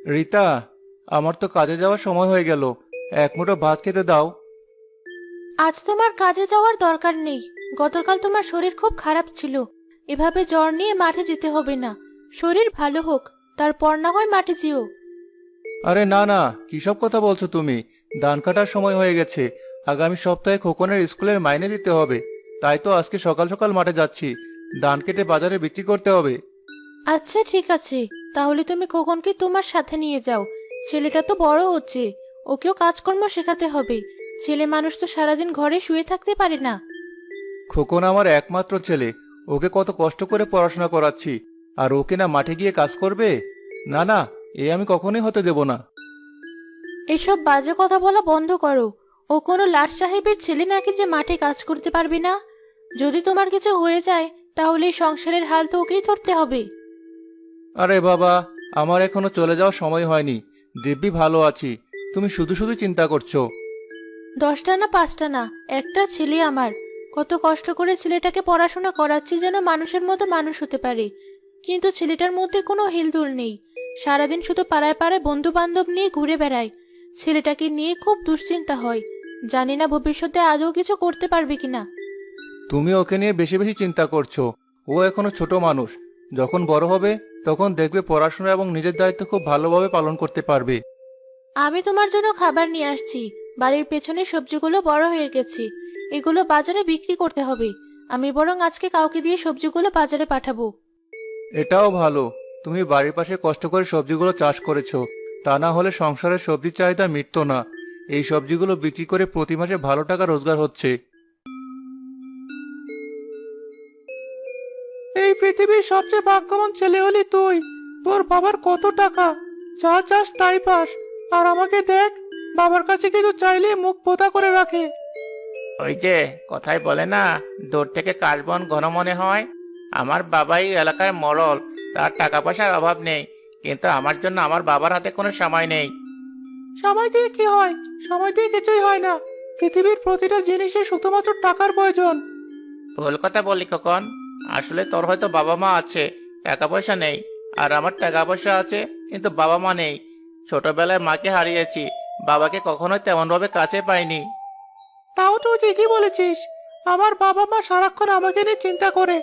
রিতা, আমার তো কাজে যাওয়ার সময় হয়ে গেল। এক মুঠো ভাত খেতে দাও। আজ তোমার কাজে যাওয়ার দরকার নেই। গতকাল তোমার শরীর খুব খারাপ ছিল। এভাবে জ্বর নিয়ে মাঠে যেতে হবে না। শরীর ভালো হোক, তারপর না হয় মাঠে যেও। আরে না না, কিসব কথা বলছো তুমি? ধান কাটার সময় হয়ে গেছে। আগামী সপ্তাহে খোকনের স্কুলের মাইনে দিতে হবে। তাই তো আজকে সকাল সকাল মাঠে যাচ্ছি। ধান কেটে বাজারে বিক্রি করতে হবে। আচ্ছা ঠিক আছে, তাহলে তুমি খোকনকে তোমার সাথে নিয়ে যাও। ছেলেটা তো বড় হচ্ছে, ওকেও কাজকর্ম শেখাতে হবে। ছেলে মানুষ তো সারাদিন ঘরে শুয়ে থাকতে পারে না। খোকন আমার একমাত্র ছেলে। ওকে কত কষ্ট করে পড়াশোনা করাচ্ছি, আর ওকে না মাঠে গিয়ে কাজ করবে? না না, এ আমি কখনোই হতে দেব না। এসব বাজে কথা বলা বন্ধ করো। ও কোনো লাট সাহেবের ছেলে নাকি যে মাঠে কাজ করতে পারবে না? যদি তোমার কিছু হয়ে যায় তাহলে এই সংসারের হাল তো ওকেই ধরতে হবে। আরে বাবা, আমার এখনো চলে যাওয়ার সময় হয়নি। দিব্যি ভালো আছি। তুমি শুধু শুধু চিন্তা করছো। 10টা না 5টা না, একটা ছেলে আমার। কত কষ্ট করে ছেলেটাকে পড়াশোনা করাচ্ছি যেন মানুষের মতো মানুষ হতে পারে। কিন্তু ছেলেটার মধ্যে কোনো হেলদোল নেই। সারাদিন শুধু পাড়ায় পাড়ায় বন্ধু বান্ধব নিয়ে ঘুরে বেড়ায়। ছেলেটাকে নিয়ে খুব দুশ্চিন্তা হয়। জানি না ভবিষ্যতে আদৌ কিছু করতে পারবে কিনা। তুমি ওকে নিয়ে বেশি বেশি চিন্তা করছো। ও এখনো ছোট মানুষ। যখন বড় হবে তখন দেখবে পড়াশোনা এবং নিজের দায়িত্ব খুব ভালোভাবে পালন করতে পারবে। আমি তোমার জন্য খাবার নিয়ে আসছি। বাড়ির পেছনে সবজিগুলো বড় হয়ে গেছে। এগুলো বাজারে বিক্রি করতে হবে। আমি বরং আজকে কাউকে দিয়ে সবজিগুলো বাজারে পাঠাবো। এটাও ভালো। তুমি বাড়ির পাশে কষ্ট করে সবজিগুলো চাষ করেছো। তা না হলে সংসারের সবজির চাহিদা মিটতো না। এই সবজিগুলো বিক্রি করে প্রতি মাসে ভালো টাকা রোজগার হচ্ছে। এই পৃথিবীর সবচেয়ে ভাগ্যবান ছেলে হলি তুই। তোর বাবার কত টাকা, যা চাস তাই পাস। আর আমাকে দেখ, বাবার কাছে কিছু চাইলে মুখ পোতা করে রাখে। ওই যে কথাই বলে না, দূর থেকে কাশবন ঘন মনে হয়। আমার বাবাই এলাকার মোড়ল। তার টাকা পয়সার অভাব নেই, কিন্তু আমার জন্য আমার বাবার হাতে কোনো সময় নেই। সময় দিয়ে কি হয়? সময় দিয়ে কিছুই হয় না। পৃথিবীর প্রতিটা জিনিসে শুধুমাত্র টাকার প্রয়োজন। ভুল কথা বললি কখন। আসলে তোর হয়তো বাবা মা আছে, টাকা পয়সা নেই। আর আমার টাকা পয়সা আছে, কিন্তু বাবা মা নেই। ছোটবেলায় মাকে হারিয়েছি, বাবাকে কখনোই তেমন ভাবে কাছে পাইনি। তাও তুই ঠিকই বলেছিস। আমার বাবা মা সারাক্ষণ আমাকে নিয়ে চিন্তা করে,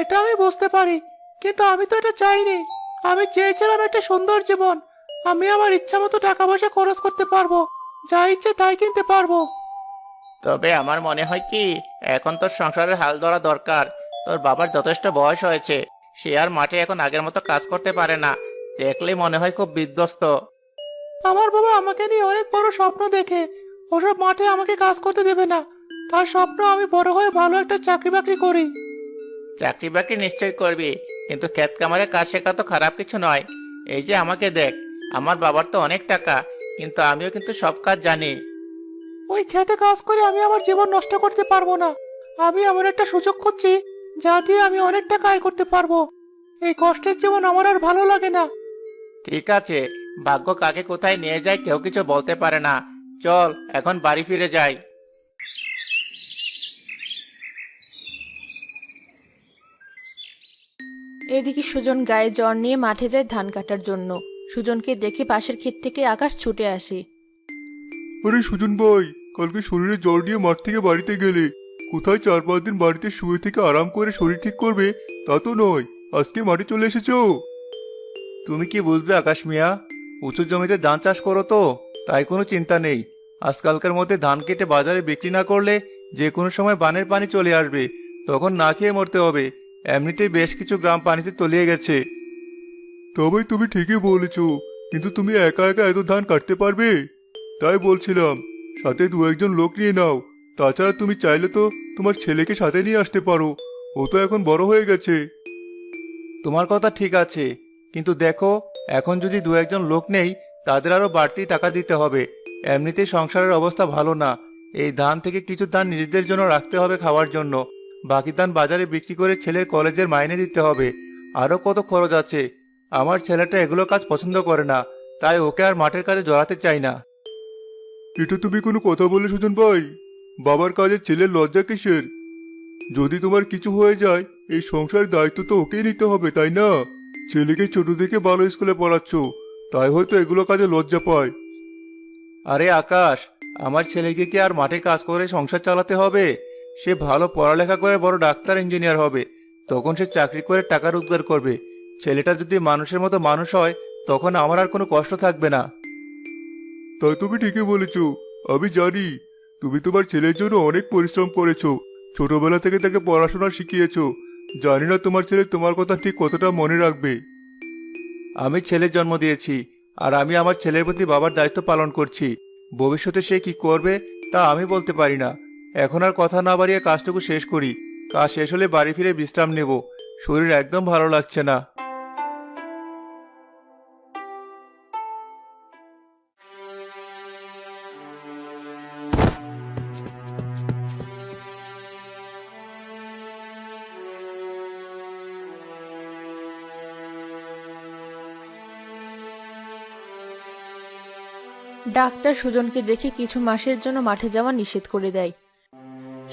এটা আমি বুঝতে পারি। কিন্তু আমি তো এটা চাইনি। আমি চেয়েছিলাম একটা সুন্দর জীবন। আমি আমার ইচ্ছা মতো টাকা পয়সা খরচ করতে পারবো, যা ইচ্ছে তাই কিনতে পারবো। তবে আমার মনে হয় কি, এখন তোর সংসারের হাল ধরা দরকার। তোর বাবার যথেষ্ট বয়স হয়েছে, সে আর মাঠে এখন আগের মতো কাজ করতে পারে না। দেখলেই মনে হয় খুব বিধ্বস্ত। আমার বাবা আমাকে নিয়ে অনেক বড় স্বপ্ন দেখে। ওসব মাঠে আমাকে কাজ করতে দেবে না। তার স্বপ্ন আমি বড় হয়ে ভালো একটা চাকরি বাকরি করি। চাকরি বাকরি নিশ্চয় করবি, কিন্তু ক্ষেত কামারে কাজ শেখা তো খারাপ কিছু নয়। এই যে আমাকে দেখ, আমার বাবার তো অনেক টাকা, কিন্তু আমিও কিন্তু সব কাজ জানি। ওই খেতে কাজ করে আমি আমার জীবন নষ্ট করতে পারবো না। আমি এমন একটা সুযোগ খুঁজছি, যা দিয়ে আমি অনেক টাকা আয় করতে পারবো। এই কষ্টের জীবন আমার আর ভালো লাগে না। ঠিক আছে, ভাগ্য কাকে কোথায় নিয়ে যায় কেউ কিছু বলতে পারে না। চল এখন বাড়ি ফিরে যাই। এদিকে সুজন গায়ে জ্বর নিয়ে মাঠে যায় ধান কাটার জন্য। সুজনকে দেখে পাশের ক্ষেত থেকে আকাশ ছুটে আসে। আরে সুজন ভাই, কালকে শরীরে জ্বর নিয়ে মাঠ থেকে বাড়িতে গেলে কোথায় 4-5 দিন বাড়িতে শুয়ে থেকে আরাম করে শরীর ঠিক করবে তা তো নয়, আজকে মাঠে চলে এসেছো। তুমি কি বুঝবে আকাশ মিয়া? উঁচু জমিতে ধান চাষ করো তো, তাই কোনো চিন্তা নেই। আজকালকার মধ্যে ধান কেটে বাজারে বিক্রি না করলে যে কোনো সময় বানের পানি চলে আসবে। তখন না খেয়ে মরতে হবে। এমনিতেই বেশ কিছু গ্রাম পানিতে তলিয়ে গেছে। তবে তুমি ঠিকই বলেছো, কিন্তু তুমি একা একা এত ধান কাটতে পারবে? তাই বলছিলাম, সাথে 2-1 জন লোক নিয়ে নাও। তাছাড়া তুমি চাইলে তো তোমার ছেলেকে সাথে নিয়ে আসতে পারো। ও তো এখন বড় হয়ে গেছে। তোমার কথা ঠিক আছে, কিন্তু দেখো, এখন যদি 2-1 জন লোক নেই, তাদের আরো বাড়তি টাকা দিতে হবে। এমনিতেই সংসারের অবস্থা ভালো না। এই ধান থেকে কিছু ধান নিজেদের জন্য রাখতে হবে খাওয়ার জন্য। বাকি ধান বাজারে বিক্রি করে ছেলের কলেজের মাইনে দিতে হবে। আরো কত খরচ আছে। আমার ছেলেটা এগুলো কাজ পছন্দ করে না, তাই ওকে আর মাঠের কাজে জড়াতে চাই না। এটা তুমি কোনো কথা বলে সুজন ভাই? বাবার কাজে ছেলের লজ্জা কিসের? যদি তোমার কিছু হয়ে যায়, এই সংসারের দায়িত্ব তো ওকেই নিতে হবে, তাই না? ছেলেকে ছোট থেকে ভালো স্কুলে পড়াচ্ছ, তাই হয়তো এগুলো কাজে লজ্জা পায়। আরে আকাশ, আমার ছেলেকে কি আর মাঠে কাজ করে সংসার চালাতে হবে? সে ভালো পড়ালেখা করে বড় ডাক্তার ইঞ্জিনিয়ার হবে, তখন সে চাকরি করে টাকা রোজগার করবে। ছেলেটা যদি মানুষের মতো মানুষ হয়, তখন আমার আর কোনো কষ্ট থাকবে না। তাই তুমি ঠিকই বলেছ। আমি জানি তুমি তোমার ছেলের জন্য অনেক পরিশ্রম করেছো, ছোটবেলা থেকে তাকে পড়াশোনা শিখিয়েছো। জানি না তোমার ছেলে তোমার কথা ঠিক কতটা মনে রাখবে। আমি ছেলের জন্ম দিয়েছি, আর আমি আমার ছেলের প্রতি বাবার দায়িত্ব পালন করছি। ভবিষ্যতে সে কি করবে তা আমি বলতে পারি না। এখন আর কথা না বাড়িয়ে কাজটুকু শেষ করি। কাজ শেষ হলে বাড়ি ফিরে বিশ্রাম নেব। শরীর একদম ভালো লাগছে না। ডাক্তার সুজনকে দেখে কিছু মাসের জন্য মাঠে যাওয়া নিষেধ করে দেয়।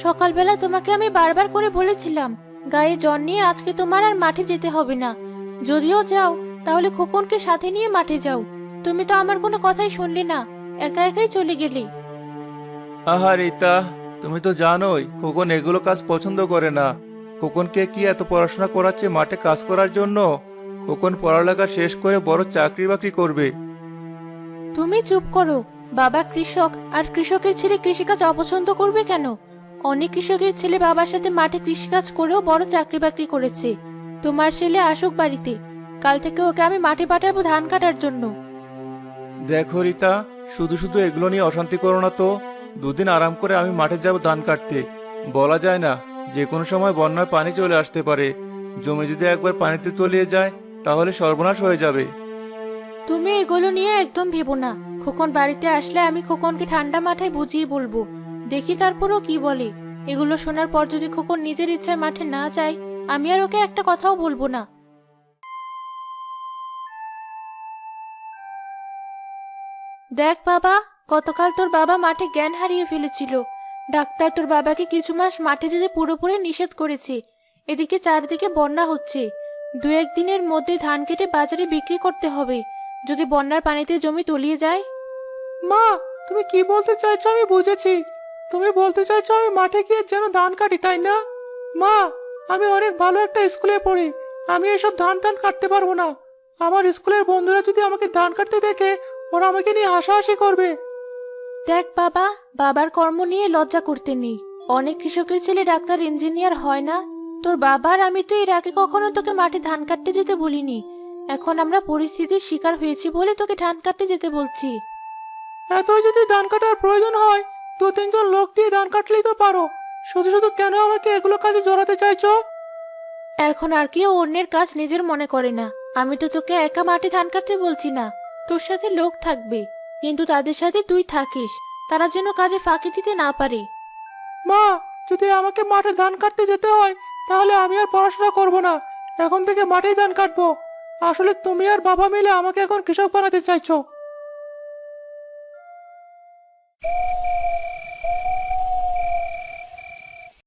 সকালবেলা তোমাকে আমি বারবার করে বলেছিলাম গায়ে জ্বর নিয়ে আজকে তোমার আর মাঠে যেতে হবে না। যদিও যাও তাহলে খোকনকে সাথে নিয়ে মাঠে যাও। তুমি তো আমার কোনো কথাই শুনলে না, একা একাই চলে গেলে। আহা রীতা, তুমি তো জানোই খোকন এগুলো কাজ পছন্দ করে না। খোকনকে কি এত পড়াশোনা করাচ্ছে মাঠে কাজ করার জন্য? খোকন পড়ালেখা শেষ করে বড় চাকরি বাকরি করবে। তুমি চুপ করো। বাবা কৃষক, আর কৃষকের ছেলে কৃষিকাজ অপছন্দ করবে কেন? অনেক কৃষকের ছেলে বাবার সাথে মাঠে কৃষিকাজ করেও বড় চাকরি বাকরি করেছে। তোমার ছেলে আসুক বাড়িতে, কাল থেকে ওকে আমি মাঠে পাঠাবো ধান কাটার জন্য। দেখো রীতা, শুধু শুধু এগুলো নিয়ে অশান্তি করো না তো। দুদিন আরাম করে আমি মাঠে যাব ধান কাটতে। বলা যায় না, যে কোনো সময় বন্যার পানি চলে আসতে পারে। জমি যদি একবার পানিতে তলিয়ে যায়, তাহলে সর্বনাশ হয়ে যাবে। তুমি এগুলো নিয়ে একদম ভেবো না। খোকন বাড়িতে আসলে আমি খোকনকে ঠান্ডা মাথায় বুঝিয়ে বলবো। দেখি তারপরও কি বলে। এগুলো শোনার পর যদি খোকন নিজের ইচ্ছায় মাঠে না যায়, আমি আর ওকে একটা কথাও বলবো না। দেখ বাবা, গতকাল তোর বাবা মাঠে জ্ঞান হারিয়ে ফেলেছিল। ডাক্তার তোর বাবাকে কিছু মাস মাঠে যেতে পুরোপুরি নিষেধ করেছে। এদিকে চারদিকে বন্যা হচ্ছে। 2-1 দিনের মধ্যে ধান কেটে বাজারে বিক্রি করতে হবে, যদি বন্যার পানিতে জমি তলিয়ে যায়। মা, তুমি কি বলতে চাইছো আমি বুঝেছি। তুমি বলতে চাইছো আমি মাঠে গিয়ে যেন ধান কাটি, তাই না? মা, আমি অনেক ভালো একটা স্কুলে পড়ি। আমি এসব ধান টান কাটতে পারবো না। আমার স্কুলের বন্ধুরা যদি আমাকে ধান কাটতে দেখে, ওরা আমাকে নিয়ে হাসাহাসি করবে। দেখ বাবা, বাবার কর্ম নিয়ে লজ্জা করতে নেই। অনেক কৃষকের ছেলে ডাক্তার ইঞ্জিনিয়ার হয় না। তোর বাবার আমি তো এর আগে কখনো তোকে মাঠে ধান কাটতে যেতে বলিনি। এখন আমরা পরিস্থিতির শিকার হয়েছি বলে তোকে ধান কাটতে যেতে বলছি। এতই যদি ধান কাটার প্রয়োজন হয়, 2-3 জন লোক দিয়ে ধান কাটলেই তো পারো। শুধু শুধু কেন আমাকে এগুলো কাজে জড়াতে চাইছো? এখন আর কেউ অন্যের কাজ নিজের মনে করে না। আমি তো তোকে একা মাঠে ধান কাটতে বলছি না, তোর সাথে লোক থাকবে, কিন্তু তাদের সাথে তুই থাকিস, তারা যেন কাজে ফাঁকি দিতে না পারে। মা, যদি আমাকে মাঠে ধান কাটতে যেতে হয়, তাহলে আমি আর পড়াশোনা করব না। এখন থেকে মাঠেই ধান কাটবো। আসলে তুমি আর বাবা মিলে আমাকে এখন কৃষক বানাতে চাইছো।